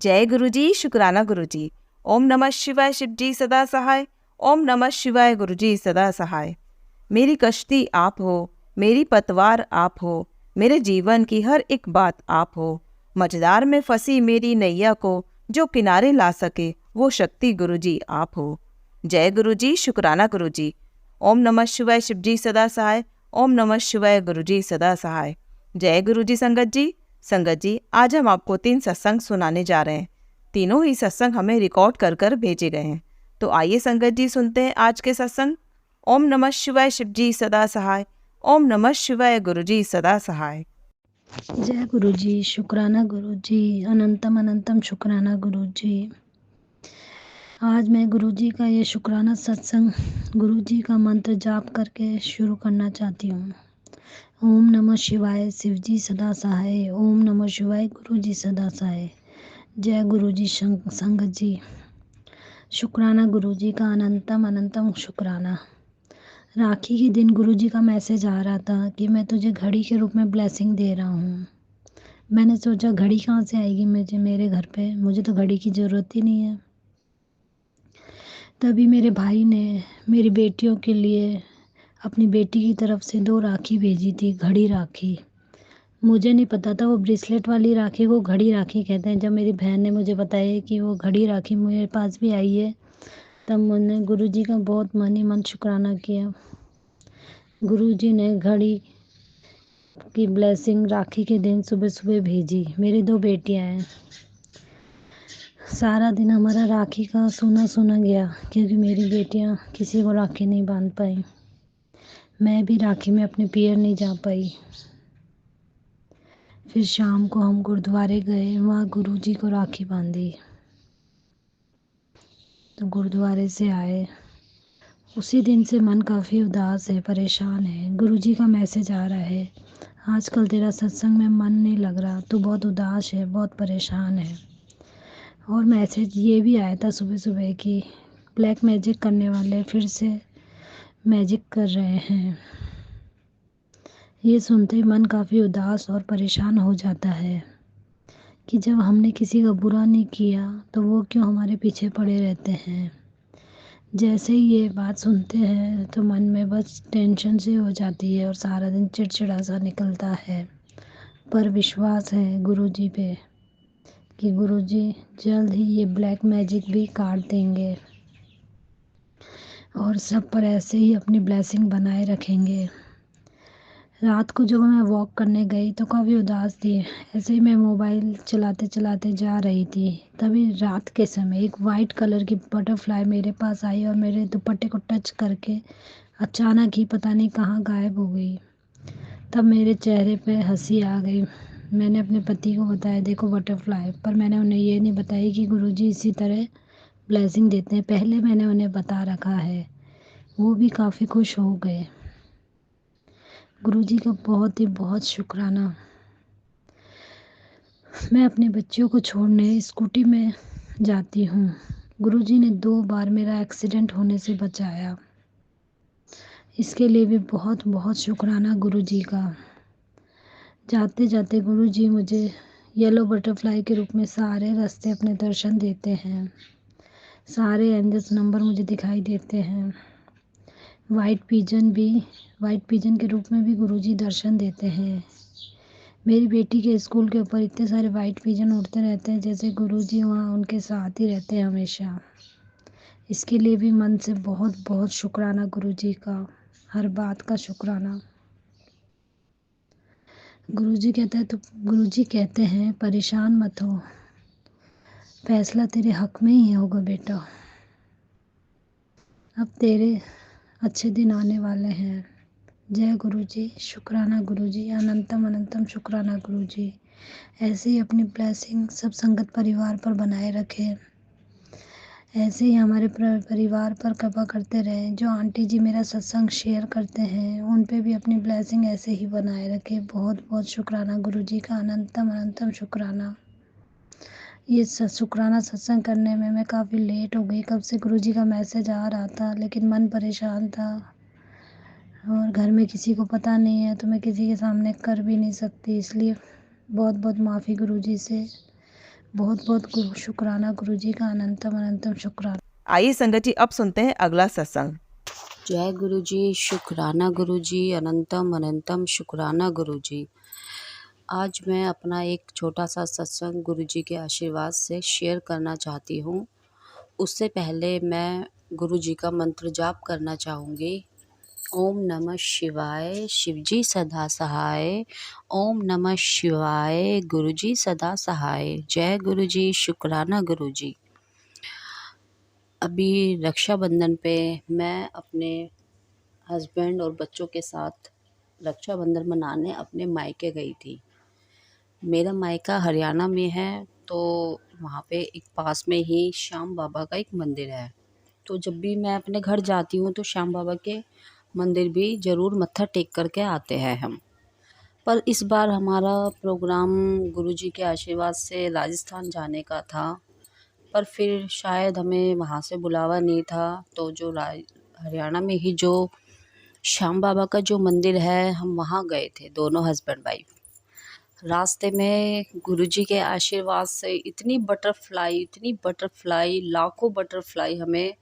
जय गुरुजी, शुक्राना गुरुजी। ओम नमः शिवाय, शिव जी सदा सहाय। ओम नमः शिवाय, गुरुजी सदा सहाय। मेरी कश्ती आप हो, मेरी पतवार आप हो, मेरे जीवन की हर एक बात आप हो। मझधार में फंसी मेरी नैया को जो किनारे ला सके वो शक्ति गुरुजी आप हो। जय गुरुजी, शुक्राना गुरुजी। ओम नमः शिवाय, शिव जी सदा सहाय। ओम नमः शिवाय, गुरुजी सदा सहाय। जय गुरुजी संगत जी। संगत जी, आज हम आपको 3 सत्संग सुनाने जा रहे हैं। तीनों ही सत्संग हमें रिकॉर्ड कर कर भेजे गए हैं। तो आइए संगत जी सुनते हैं आज के सत्संग। ओम नमः शिवाय, शिव जी सदा सहाय। ओम नमः शिवाय, गुरुजी सदा सहाय। जय गुरुजी, शुक्राना गुरुजी, अनंतम अनंतम शुक्राना गुरुजी। आज मैं गुरुजी का ये शुक्राना सत्संग गुरुजी का मंत्र जाप करके शुरू करना चाहती हूँ। ओम नमः शिवाय, शिवजी सदा सहाय। ओम नमः शिवाय, गुरुजी सदा सहाय। जय गुरुजी संगत जी। शुक्राना गुरुजी का अनंतम अनंतम शुक्राना। राखी के दिन गुरुजी का मैसेज आ रहा था कि मैं तुझे घड़ी के रूप में ब्लेसिंग दे रहा हूँ। मैंने सोचा घड़ी कहाँ से आएगी मेरे घर पे, मुझे तो घड़ी की ज़रूरत ही नहीं है। तभी मेरे भाई ने मेरी बेटियों के लिए अपनी बेटी की तरफ से 2 राखी भेजी थी, घड़ी राखी। मुझे नहीं पता था वो ब्रेसलेट वाली राखी को घड़ी राखी कहते हैं। जब मेरी बहन ने मुझे बताया कि वो घड़ी राखी मेरे पास भी आई है, तब मैंने गुरुजी का बहुत मन ही मन शुक्राना किया। गुरुजी ने घड़ी की ब्लेसिंग राखी के दिन सुबह सुबह भेजी। मेरी 2 बेटियां हैं। सारा दिन हमारा राखी का सूना सूना गया क्योंकि मेरी बेटियां किसी को राखी नहीं बांध पाई। मैं भी राखी में अपने पियर नहीं जा पाई। फिर शाम को हम गुरुद्वारे गए, वहाँ गुरुजी को राखी बांधी। तो गुरुद्वारे से आए, उसी दिन से मन काफ़ी उदास है, परेशान है। गुरुजी का मैसेज आ रहा है, आजकल तेरा सत्संग में मन नहीं लग रहा, तू बहुत उदास है, बहुत परेशान है। और मैसेज ये भी आया था सुबह सुबह कि ब्लैक मैजिक करने वाले फिर से मैजिक कर रहे हैं। ये सुनते ही मन काफ़ी उदास और परेशान हो जाता है कि जब हमने किसी का बुरा नहीं किया तो वो क्यों हमारे पीछे पड़े रहते हैं। जैसे ही ये बात सुनते हैं तो मन में बस टेंशन सी हो जाती है और सारा दिन चिड़चिड़ा सा निकलता है। पर विश्वास है गुरुजी पे कि गुरुजी जल्द ही ये ब्लैक मैजिक भी काट देंगे और सब पर ऐसे ही अपनी ब्लेसिंग बनाए रखेंगे। रात को जब मैं वॉक करने गई तो काफ़ी उदास थी। ऐसे ही मैं मोबाइल चलाते चलाते जा रही थी, तभी रात के समय एक वाइट कलर की बटरफ्लाई मेरे पास आई और मेरे दुपट्टे को टच करके अचानक ही पता नहीं कहाँ गायब हो गई। तब मेरे चेहरे पे हंसी आ गई। मैंने अपने पति को बताया, देखो बटरफ्लाई, पर मैंने उन्हें ये नहीं बताया कि गुरुजी इसी तरह ब्लेसिंग देते हैं। पहले मैंने उन्हें बता रखा है। वो भी काफ़ी खुश हो गए। गुरुजी का बहुत ही बहुत शुक्राना। मैं अपने बच्चों को छोड़ने स्कूटी में जाती हूँ। गुरुजी ने 2 बार मेरा एक्सीडेंट होने से बचाया। इसके लिए भी बहुत बहुत शुक्राना गुरुजी का। जाते जाते गुरुजी मुझे येलो बटरफ्लाई के रूप में सारे रास्ते अपने दर्शन देते हैं। सारे एंजल्स नंबर मुझे दिखाई देते हैं। वाइट पिजन के रूप में भी गुरुजी दर्शन देते हैं। मेरी बेटी के स्कूल के ऊपर इतने सारे वाइट पिजन उड़ते रहते हैं, जैसे गुरुजी वहाँ उनके साथ ही रहते हैं हमेशा। इसके लिए भी मन से बहुत बहुत शुक्राना गुरुजी का, हर बात का शुक्राना। गुरुजी कहते हैं परेशान मत हो, फैसला तेरे हक में ही होगा बेटा। अब तेरे अच्छे दिन आने वाले हैं। जय गुरुजी, शुक्राना गुरुजी, अनंतम अनंतम शुक्राना गुरुजी। ऐसे ही अपनी ब्लेसिंग सब संगत परिवार पर बनाए रखें। ऐसे ही हमारे परिवार पर कृपा करते रहें। जो आंटी जी मेरा सत्संग शेयर करते हैं उन पे भी अपनी ब्लेसिंग ऐसे ही बनाए रखें। बहुत बहुत शुक्राना गुरुजी का, अनंतम अनंतम शुक्राना। ये शुक्राना सत्संग करने में मैं काफ़ी लेट हो गई। कब से गुरुजी का मैसेज आ रहा था लेकिन मन परेशान था और घर में किसी को पता नहीं है तो मैं किसी के सामने कर भी नहीं सकती, इसलिए बहुत बहुत माफ़ी गुरुजी से। बहुत बहुत शुक्राना गुरुजी का, अनंतम अनंतम शुक्राना। आइए संगत जी, अब सुनते हैं अगला सत्संग। जय गुरु जी, शुक्राना गुरु जी, अनंतम अनंतम शुक्राना गुरु जी। आज मैं अपना एक छोटा सा सत्संग गुरु जी के आशीर्वाद से शेयर करना चाहती हूँ। उससे पहले मैं गुरु जी का मंत्र जाप करना चाहूँगी। ओम नमः शिवाय, शिवजी सदा सहाय। ओम नमः शिवाय, गुरु जी सदा सहाय। जय गुरु जी, शुक्राना गुरु जी। अभी रक्षाबंधन पे मैं अपने हस्बैंड और बच्चों के साथ रक्षाबंधन मनाने अपने मायके गई थी। मेरा मायका हरियाणा में है, तो वहाँ पे एक पास में ही श्याम बाबा का एक मंदिर है। तो जब भी मैं अपने घर जाती हूँ तो श्याम बाबा के मंदिर भी ज़रूर मत्था टेक करके आते हैं हम। पर इस बार हमारा प्रोग्राम गुरुजी के आशीर्वाद से राजस्थान जाने का था, पर फिर शायद हमें वहाँ से बुलावा नहीं था, तो जो हरियाणा में ही जो श्याम बाबा का जो मंदिर है, हम वहाँ गए थे, दोनों हस्बैंड वाइफ। रास्ते में गुरुजी के आशीर्वाद से इतनी बटरफ्लाई, लाखों बटरफ्लाई हमें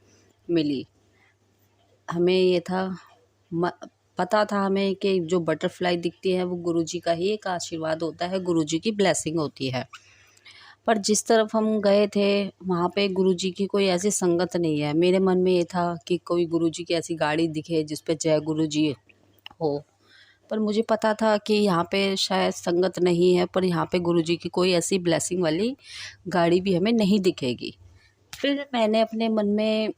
मिली। हमें ये था, पता था हमें कि जो बटरफ्लाई दिखती है वो गुरुजी का ही एक आशीर्वाद होता है, गुरुजी की ब्लेसिंग होती है। पर जिस तरफ हम गए थे वहाँ पे गुरुजी की कोई ऐसी संगत नहीं है। मेरे मन में ये था कि कोई गुरुजी की ऐसी गाड़ी दिखे जिस पे जय गुरुजी हो, पर मुझे पता था कि यहाँ पे शायद संगत नहीं है, पर यहाँ पे गुरुजी की कोई ऐसी ब्लेसिंग वाली गाड़ी भी हमें नहीं दिखेगी। फिर मैंने अपने मन में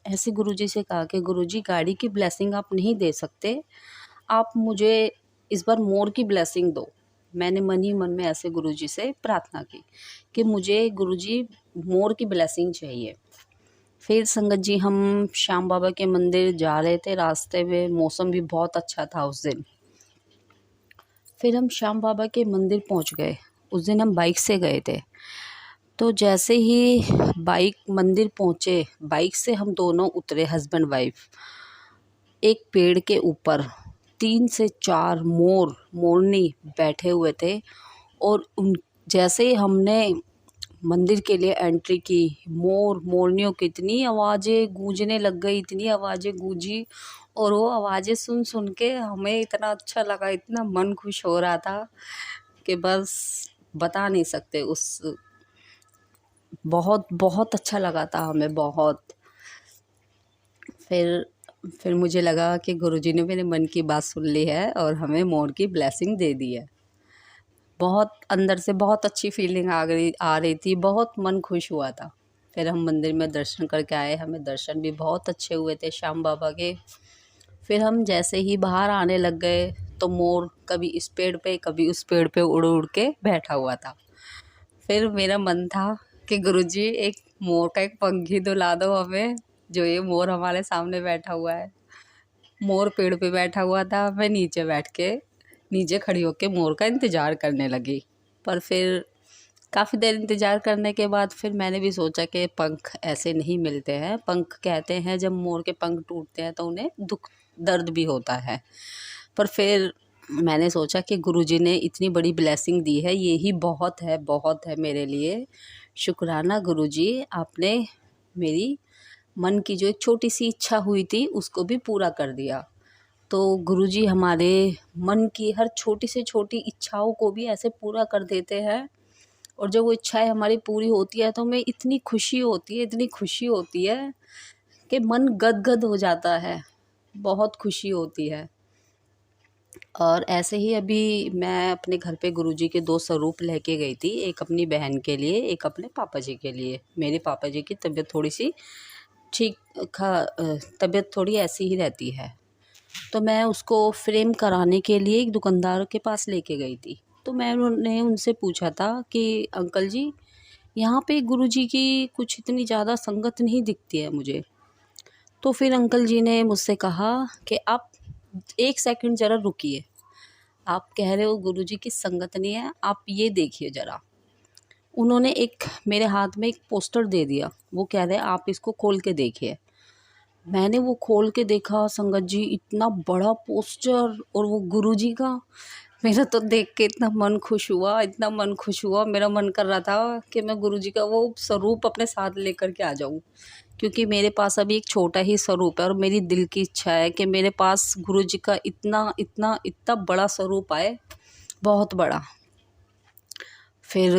ऐसे गुरुजी से कहा कि गुरुजी, गाड़ी की ब्लेसिंग आप नहीं दे सकते, आप मुझे इस बार मोर की ब्लेसिंग दो। मैंने मन ही मन में ऐसे गुरुजी से प्रार्थना की कि मुझे गुरुजी मोर की ब्लेसिंग चाहिए। फिर संगत जी, हम श्याम बाबा के मंदिर जा रहे थे, रास्ते में मौसम भी बहुत अच्छा था उस दिन। फिर हम श्याम बाबा के मंदिर पहुंच गए। उस दिन हम बाइक से गए थे। तो जैसे ही मंदिर पहुंचे, बाइक से हम दोनों उतरे, हस्बैंड वाइफ। एक पेड़ के ऊपर 3 से 4 मोरनी बैठे हुए थे, और उन जैसे ही हमने मंदिर के लिए एंट्री की, मोरनियों की इतनी आवाज़ें गूंजने लग गई, इतनी आवाज़ें गूंजी, और वो आवाज़ें सुन सुन के हमें इतना अच्छा लगा, इतना मन खुश हो रहा था कि बस बता नहीं सकते। बहुत बहुत अच्छा लगा था हमें, बहुत। फिर मुझे लगा कि गुरुजी ने मेरे मन की बात सुन ली है और हमें मोर की ब्लेसिंग दे दी है। बहुत अंदर से बहुत अच्छी फीलिंग आ रही थी, बहुत मन खुश हुआ था। फिर हम मंदिर में दर्शन करके आए, हमें दर्शन भी बहुत अच्छे हुए थे श्याम बाबा के। फिर हम जैसे ही बाहर आने लग गए तो मोर कभी इस पेड़ पे कभी उस पेड़ पे उड़ उड़ के बैठा हुआ था। फिर मेरा मन था कि गुरुजी, एक मोर का एक पंखी दिला दो हमें, जो ये मोर हमारे सामने बैठा हुआ है। मोर पेड़ पे बैठा हुआ था, मैं नीचे खड़ी होके मोर का इंतज़ार करने लगी। पर फिर काफ़ी देर इंतज़ार करने के बाद फिर मैंने भी सोचा कि पंख ऐसे नहीं मिलते हैं। पंख कहते हैं, जब मोर के पंख टूटते हैं तो उन्हें दर्द भी होता है। पर फिर मैंने सोचा कि गुरुजी ने इतनी बड़ी ब्लेसिंग दी है, ये ही बहुत है मेरे लिए। शुक्राना गुरुजी, आपने मेरी मन की जो एक छोटी सी इच्छा हुई थी उसको भी पूरा कर दिया। तो गुरुजी हमारे मन की हर छोटी से छोटी इच्छाओं को भी ऐसे पूरा कर देते हैं, और जब वो इच्छाएं हमारी पूरी होती है तो हमें इतनी खुशी होती है कि मन गदगद हो जाता है, बहुत खुशी होती है। और ऐसे ही अभी मैं अपने घर पे गुरुजी के 2 स्वरूप लेके गई थी, एक अपनी बहन के लिए, एक अपने पापा जी के लिए। मेरे पापा जी की तबीयत थोड़ी सी तबीयत थोड़ी ऐसी ही रहती है, तो मैं उसको फ्रेम कराने के लिए एक दुकानदार के पास लेके गई थी। तो मैंने उनसे पूछा था कि अंकल जी, यहाँ पे गुरुजी की कुछ इतनी ज़्यादा संगत नहीं दिखती है मुझे। तो फिर अंकल जी ने मुझसे कहा कि आप 1 सेकंड ज़रा रुकिए, आप कह रहे हो गुरुजी की संगत नहीं है, आप ये देखिए ज़रा। उन्होंने मेरे हाथ में एक पोस्टर दे दिया, वो कह रहे आप इसको खोल के देखिए। मैंने वो खोल के देखा संगत जी, इतना बड़ा पोस्टर, और वो गुरुजी का। मेरा तो देख के इतना मन खुश हुआ, इतना मन खुश हुआ, मेरा मन कर रहा था कि मैं गुरुजी का वो स्वरूप अपने साथ लेकर के आ जाऊँ। क्योंकि मेरे पास अभी एक छोटा ही स्वरूप है और मेरी दिल की इच्छा है कि मेरे पास गुरुजी का इतना इतना इतना बड़ा स्वरूप आए, बहुत बड़ा। फिर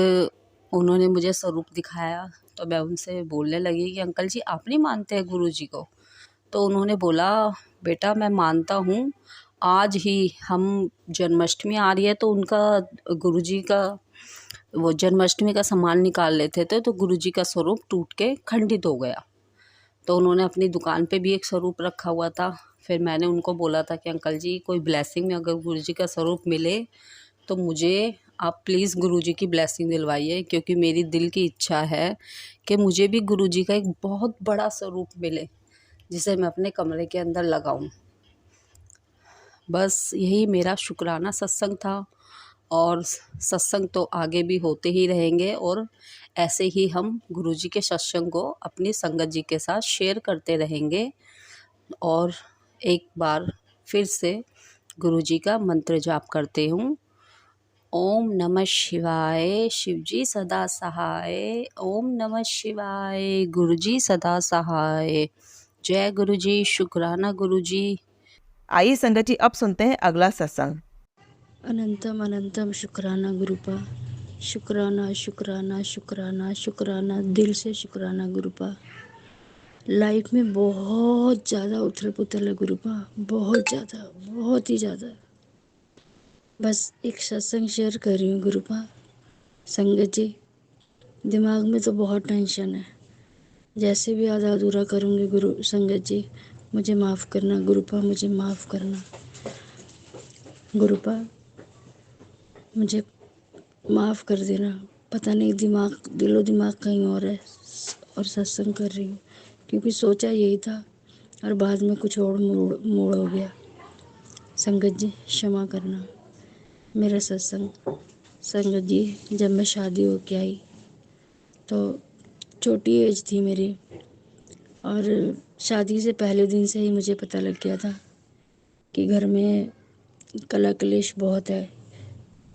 उन्होंने मुझे स्वरूप दिखाया तो मैं उनसे बोलने लगी कि अंकल जी आप नहीं मानते हैं गुरुजी को? तो उन्होंने बोला बेटा मैं मानता हूँ, आज ही हम जन्माष्टमी आ रही है तो उनका गुरुजी का वो जन्माष्टमी का सामान निकाल लेते थे तो गुरुजी का स्वरूप टूट के खंडित हो गया। तो उन्होंने अपनी दुकान पे भी एक स्वरूप रखा हुआ था। फिर मैंने उनको बोला था कि अंकल जी कोई ब्लेसिंग में अगर गुरुजी का स्वरूप मिले तो मुझे आप प्लीज़ गुरुजी की ब्लेसिंग दिलवाइए, क्योंकि मेरी दिल की इच्छा है कि मुझे भी गुरुजी का एक बहुत बड़ा स्वरूप मिले जिसे मैं अपने कमरे के अंदर लगाऊं। बस यही मेरा शुक्राना सत्संग था और सत्संग तो आगे भी होते ही रहेंगे और ऐसे ही हम गुरुजी के सत्संग को अपनी संगत जी के साथ शेयर करते रहेंगे। और एक बार फिर से गुरुजी का मंत्र जाप करते हूँ। ओम नमः शिवाय, शिवजी सदा सहाय। ओम नमः शिवाय, गुरुजी सदा सहाय। जय गुरुजी, शुक्राना गुरुजी। आइए संगत जी, अब सुनते हैं अगला सत्संग। अनंतम अनंतम शुक्राना गुरुपा, शुक्राना शुक्राना शुक्राना शुक्राना, दिल से शुक्राना गुरुपा। लाइफ में बहुत ज़्यादा उथल पुथल है गुरुपा, बहुत ज़्यादा, बहुत ही ज़्यादा। बस एक सत्संग शेयर कर रही हूँ गुरुपा। संगत जी, दिमाग में तो बहुत टेंशन है, जैसे भी आधा अधूरा करूँगी गुरु संगत जी मुझे माफ़ करना गुरुपा, मुझे माफ़ करना गुरुपा, मुझे माफ़ कर देना। पता नहीं दिलो दिमाग कहीं और है और सत्संग कर रही हूँ, क्योंकि सोचा यही था और बाद में कुछ और मोड़ हो गया। संगत जी क्षमा करना। मेरा सत्संग संगत जी, जब मैं शादी होके आई तो छोटी एज थी मेरी और शादी से पहले दिन से ही मुझे पता लग गया था कि घर में कला कलेश बहुत है।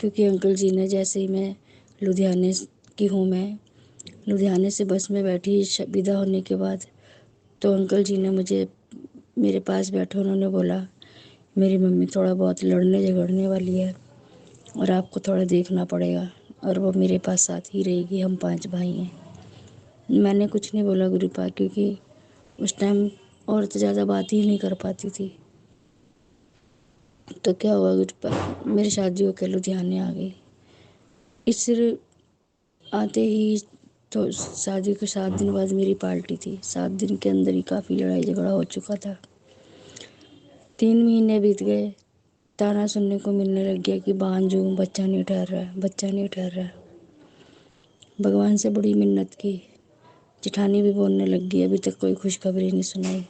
क्योंकि अंकल जी ने, जैसे ही मैं लुधियाने की हूँ, मैं लुधियाने से बस में बैठी विदा होने के बाद, तो अंकल जी ने मुझे मेरे पास बैठे उन्होंने बोला मेरी मम्मी थोड़ा बहुत लड़ने झगड़ने वाली है और आपको थोड़ा देखना पड़ेगा और वो मेरे पास साथ ही रहेगी, हम 5 भाई हैं। मैंने कुछ नहीं बोला गुरुपा, क्योंकि उस टाइम औरत ज़्यादा बात ही नहीं कर पाती थी। तो क्या हुआ गुरुपा, मेरी शादी होकर लुधियाने आ गई। इस आते ही तो शादी के 7 दिन बाद मेरी पार्टी थी। 7 दिन के अंदर ही काफ़ी लड़ाई झगड़ा हो चुका था। 3 महीने बीत गए, ताना सुनने को मिलने लग गया कि बांझ हूँ, बच्चा नहीं ठहर रहा है, बच्चा नहीं ठहर रहा है। भगवान से बड़ी मिन्नत की, जेठानी भी बोलने लग गई अभी तक कोई खुशखबरी नहीं सुनाई।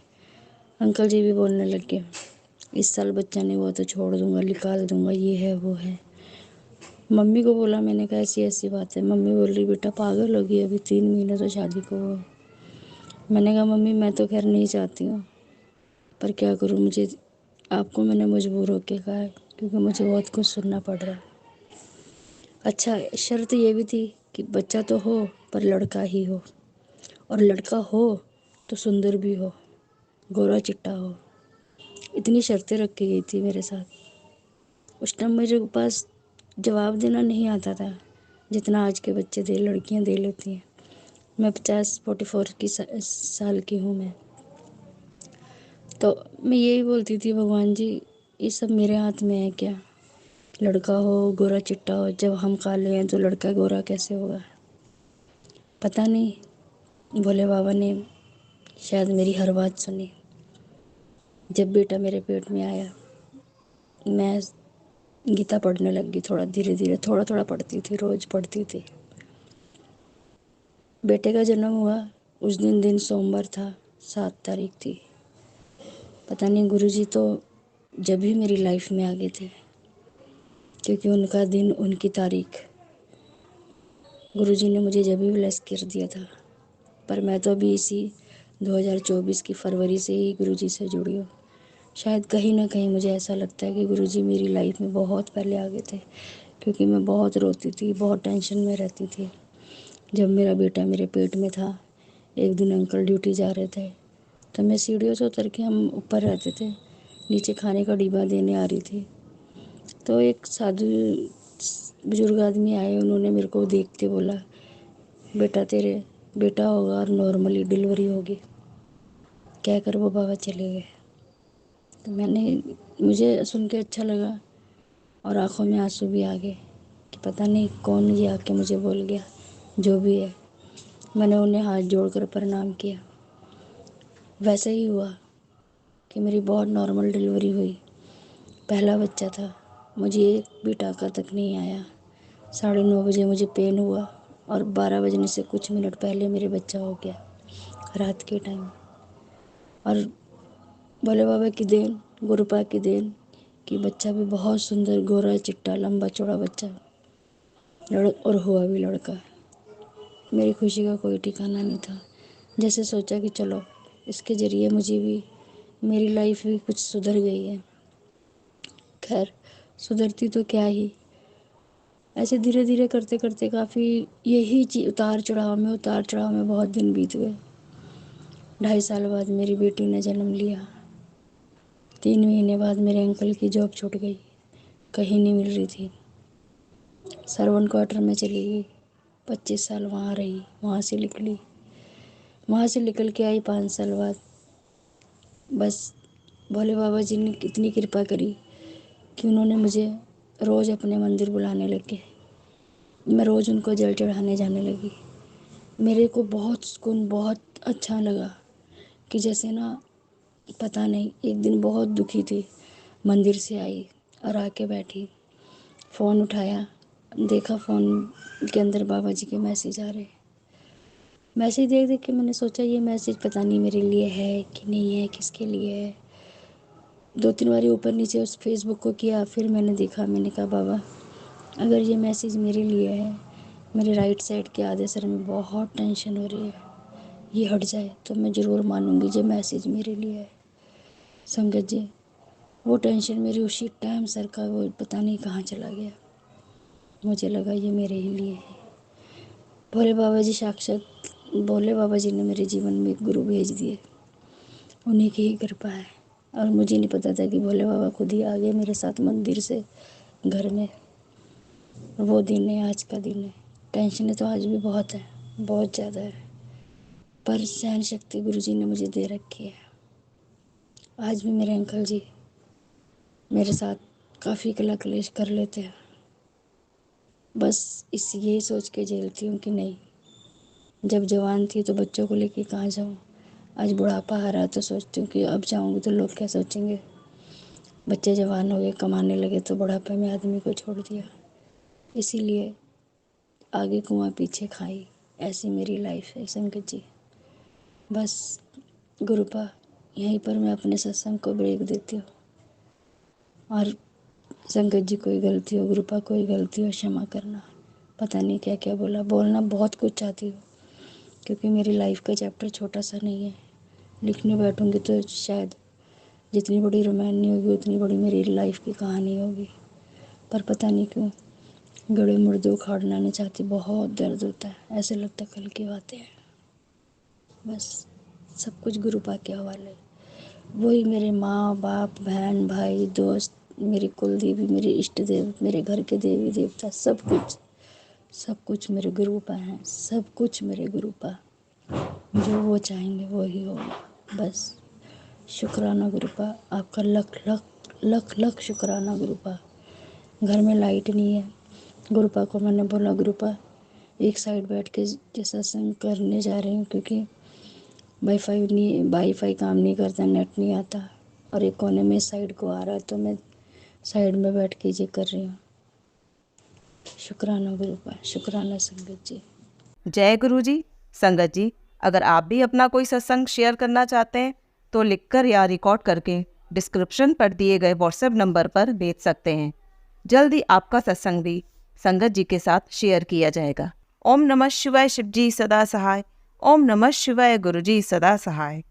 अंकल जी भी बोलने लग गए इस साल बच्चा नहीं हुआ तो छोड़ दूंगा, निकाल दूंगा, ये है वो है। मम्मी को बोला, मैंने कहा ऐसी ऐसी बात है। मम्मी बोल रही बेटा पागल होगी, अभी 3 महीने तो शादी को हुआ। मैंने कहा मम्मी मैं तो खैर नहीं चाहती हूँ, पर क्या करूँ, मुझे आपको मैंने मजबूर होके कहा है, क्योंकि मुझे बहुत कुछ सुनना पड़ रहा है। अच्छा, शर्त ये भी थी कि बच्चा तो हो पर लड़का ही हो, और लड़का हो तो सुंदर भी हो, गोरा चिट्टा हो। इतनी शर्तें रखी गई थी मेरे साथ। उस टाइम मेरे पास जवाब देना नहीं आता था जितना आज के बच्चे दे लड़कियां दे लेती हैं। मैं 44 की साल की हूँ मैं। तो मैं यही बोलती थी भगवान जी ये सब मेरे हाथ में है क्या? लड़का हो गोरा चिट्टा हो, जब हम काले हैं तो लड़का गोरा कैसे होगा? पता नहीं भोले बाबा ने शायद मेरी हर बात सुनी। जब बेटा मेरे पेट में आया, मैं गीता पढ़ने लग गई, थोड़ा धीरे धीरे थोड़ा थोड़ा पढ़ती थी, रोज़ पढ़ती थी। बेटे का जन्म हुआ उस दिन सोमवार था, 7 तारीख थी। पता नहीं गुरुजी तो जब भी मेरी लाइफ में आ गए थे, क्योंकि उनका दिन उनकी तारीख गुरुजी ने मुझे जब भी ब्लेस कर दिया था। पर मैं तो अभी इसी 2024 की फरवरी से ही गुरुजी से जुड़ी हूँ। शायद कहीं ना कहीं मुझे ऐसा लगता है कि गुरुजी मेरी लाइफ में बहुत पहले आ गए थे, क्योंकि मैं बहुत रोती थी, बहुत टेंशन में रहती थी। जब मेरा बेटा मेरे पेट में था, एक दिन अंकल ड्यूटी जा रहे थे, तो मैं सीढ़ियों से उतर के, हम ऊपर रहते थे, नीचे खाने का डिब्बा देने आ रही थी, तो एक साधु बुजुर्ग आदमी आए। उन्होंने मेरे को देखते बोला, बेटा तेरे बेटा होगा और नॉर्मली डिलीवरी होगी। कहकर वो बाबा चले गए। तो मुझे सुन के अच्छा लगा और आंखों में आंसू भी आ गए कि पता नहीं कौन ये आके मुझे बोल गया। जो भी है, मैंने उन्हें हाथ जोड़कर प्रणाम किया। वैसे ही हुआ कि मेरी बहुत नॉर्मल डिलीवरी हुई। पहला बच्चा था, मुझे एक भी टाँका तक नहीं आया। 9:30 बजे मुझे पेन हुआ और 12 बजने से कुछ मिनट पहले मेरे बच्चा हो गया, रात के टाइम। और भोले बाबा की देन, गुरुपा की देन कि बच्चा भी बहुत सुंदर, गोरा चिट्टा लंबा चौड़ा बच्चा, और हुआ भी लड़का। मेरी खुशी का कोई ठिकाना नहीं था। जैसे सोचा कि चलो इसके ज़रिए मुझे भी, मेरी लाइफ भी कुछ सुधर गई है। खैर, सुधरती तो क्या ही, ऐसे धीरे धीरे करते करते काफ़ी यही चीज उतार चढ़ाव में बहुत दिन बीत गए। 2.5 साल बाद मेरी बेटी ने जन्म लिया। 3 महीने बाद मेरे अंकल की जॉब छूट गई, कहीं नहीं मिल रही थी। सर्वेंट क्वार्टर में चली गई, 25 साल वहाँ रही, वहाँ से निकल के आई 5 साल बाद। बस भोले बाबा जी ने इतनी कृपा करी कि उन्होंने मुझे रोज़ अपने मंदिर बुलाने लगे। मैं रोज़ उनको जल चढ़ाने जाने लगी। मेरे को बहुत सुकून, बहुत अच्छा लगा कि जैसे ना, पता नहीं, एक दिन बहुत दुखी थी, मंदिर से आई और आके बैठी, फ़ोन उठाया, देखा फ़ोन के अंदर बाबा जी के मैसेज आ रहे। मैसेज देख देख के मैंने सोचा ये मैसेज पता नहीं मेरे लिए है कि नहीं है, किसके लिए है। 2-3 बारी ऊपर नीचे उस फेसबुक को किया, फिर मैंने देखा, मैंने कहा बाबा अगर ये मैसेज मेरे लिए है, मेरे राइट साइड के आधे सर में बहुत टेंशन हो रही है, ये हट जाए तो मैं ज़रूर मानूंगी ये मैसेज मेरे लिए है। संगत जी, वो टेंशन मेरी उसी टाइम सर का वो पता नहीं कहाँ चला गया। मुझे लगा ये मेरे ही लिए है। भोले बाबा जी ने मेरे जीवन में एक गुरु भेज दिए, उन्हीं की ही कृपा है। और मुझे नहीं पता था कि भोले बाबा खुद ही आ गए मेरे साथ मंदिर से घर में। वो दिन है, आज का दिन है। टेंशनें तो आज भी बहुत है, बहुत ज़्यादा है, पर सहन शक्ति गुरु जी ने मुझे दे रखी है। आज भी मेरे अंकल जी मेरे साथ काफ़ी कला कलेश कर लेते हैं, बस यही सोच के झेलती हूँ कि नहीं, जब जवान थी तो बच्चों को लेके कहाँ जाऊँ। आज बुढ़ापा आ रहा है तो सोचती हूँ कि अब जाऊँगी तो लोग क्या सोचेंगे। बच्चे जवान हो गए, कमाने लगे, तो बुढ़ापे में आदमी को छोड़ दिया। इसीलिए आगे कुआं पीछे खाई, ऐसी मेरी लाइफ है संगत जी। बस गुरुपा, यहीं पर मैं अपने सत्संग को ब्रेक देती हूँ। और संगत जी कोई गलती हो, गुरुपा कोई गलती हो, क्षमा करना। पता नहीं क्या क्या बोलना बहुत कुछ चाहती हूँ, क्योंकि मेरी लाइफ का चैप्टर छोटा सा नहीं है। लिखने बैठूँगी तो शायद जितनी बड़ी रोमांस नहीं होगी उतनी बड़ी मेरी लाइफ की कहानी होगी। पर पता नहीं क्यों गड़े मुर्दे उखाड़ना नहीं चाहती, बहुत दर्द होता है, ऐसे लगता कल की बातें हैं। बस सब कुछ गुरुपा के हवाले। वही मेरे माँ बाप, बहन भाई, दोस्त, मेरी कुल देवी, मेरे इष्ट देव, मेरे घर के देवी देवता, सब कुछ मेरे गुरुपा हैं। सब कुछ मेरे गुरुपा, जो वो चाहेंगे वो ही होगा। बस शुक्राना गुरुपा, आपका लख लख लख लख शुक्राना गुरुपा। घर में लाइट नहीं है, गुरुपा को मैंने बोला गुरुपा एक साइड बैठ के सत्संग करने जा रही हूँ, क्योंकि वाईफाई काम नहीं करता, नेट नहीं आता, और एक कोने में साइड को आ रहा है, तो मैं साइड में बैठ के ये कर रही हूँ। शुक्राना गुरुपा, शुक्राना संगत जी। जय गुरु जी। संगत जी, अगर आप भी अपना कोई सत्संग शेयर करना चाहते हैं तो लिखकर या रिकॉर्ड करके डिस्क्रिप्शन पर दिए गए व्हाट्सएप नंबर पर भेज सकते हैं। जल्द ही आपका सत्संग भी संगत जी के साथ शेयर किया जाएगा। ओम नमः शिवाय, शिव जी सदा सहाय। ओम नमः शिवाय, गुरु जी सदा सहाय।